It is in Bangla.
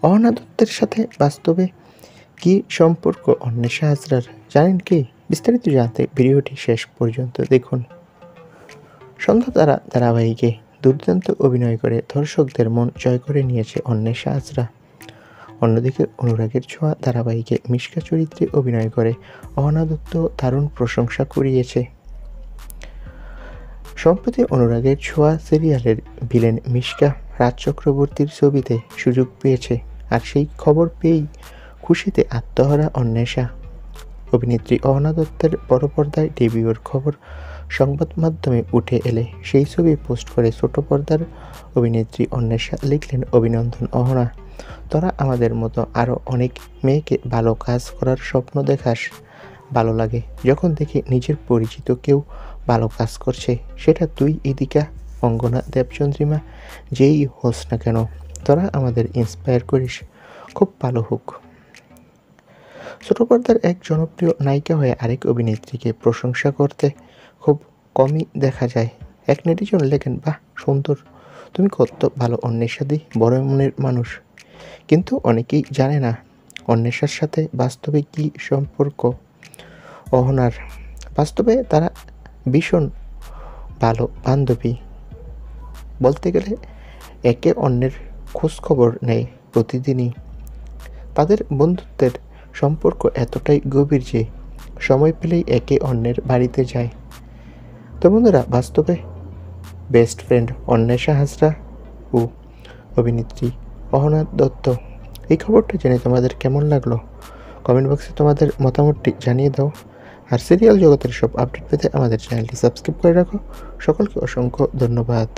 অহনা দত্তের সাথে বাস্তবে কি সম্পর্ক অন্বেষা হাজরার, জানেন কি? বিস্তারিত জানতে ভিডিওটি শেষ পর্যন্ত দেখুন। সন্ধ্যা তারা ধারাবাহিকে দুর্দান্ত অভিনয় করে দর্শকদের মন জয় করে নিয়েছে অন্বেষা হাজরা। অন্যদিকে অনুরাগের ছোঁয়া ধারাবাহিকে মিশকা চরিত্রে অভিনয় করে অহনা দত্ত দারুণ প্রশংসা কুড়িয়েছে। সম্প্রতি অনুরাগের ছোঁয়া সিরিয়ালের ভিলেন মিশকা রাজ চক্রবর্তীর ছবিতে সুযোগ পেয়েছে, আর সেই খবর পেয়েই খুশিতে আত্মহারা অন্বেষা। অভিনেত্রী অহনা দত্তের বড় পর্দায় ডেবিউর খবর সংবাদ মাধ্যমে উঠে এলে সেই ছবি পোস্ট করে ছোট পর্দার অভিনেত্রী অন্বেষা লিখলেন, অভিনন্দন অহনা, তোরা আমাদের মতো আরও অনেক মেয়েকে ভালো কাজ করার স্বপ্ন দেখাস। ভালো লাগে যখন দেখি নিজের পরিচিত কেউ ভালো কাজ করছে, সেটা তুই, ইদিকা, অঙ্গনা, দেবচন্দ্রিমা, যেই হোস না কেন, তোরা আমাদের ইন্সপায়ার করিস। খুব ভালো হোক। ছোট পর্দার এক জনপ্রিয় নায়িকা হয়ে আরেক অভিনেত্রীকে প্রশংসা করতে খুব কমই দেখা যায়। এক নেটিজন লেখেন, বাহ সুন্দর, তুমি কত ভালো অন্বেষাদি, বড় মনের মানুষ। কিন্তু অনেকেই জানে না অন্বেষার সাথে বাস্তবে কী সম্পর্ক অহনার। বাস্তবে তারা ভীষণ ভালো বান্ধবী। বলতে গেলে একে অন্যের খোঁজখবর নেয় প্রতিদিনই। তাদের বন্ধুত্বের সম্পর্ক এতটাই গভীর যে সময় পেলেই একে অন্যের বাড়িতে যায়। তো বন্ধুরা, বাস্তবে বেস্ট ফ্রেন্ড অন্বেষা হাজরা ও অভিনেত্রী অহনা দত্ত। এই খবরটা জেনে তোমাদের কেমন লাগলো? কমেন্ট বক্সে তোমাদের মতামতটি জানিয়ে দাও। আর সিরিয়াল জগতের সব আপডেট পেতে আমাদের চ্যানেলটি সাবস্ক্রাইব করে রাখো। সকলকে অসংখ্য ধন্যবাদ।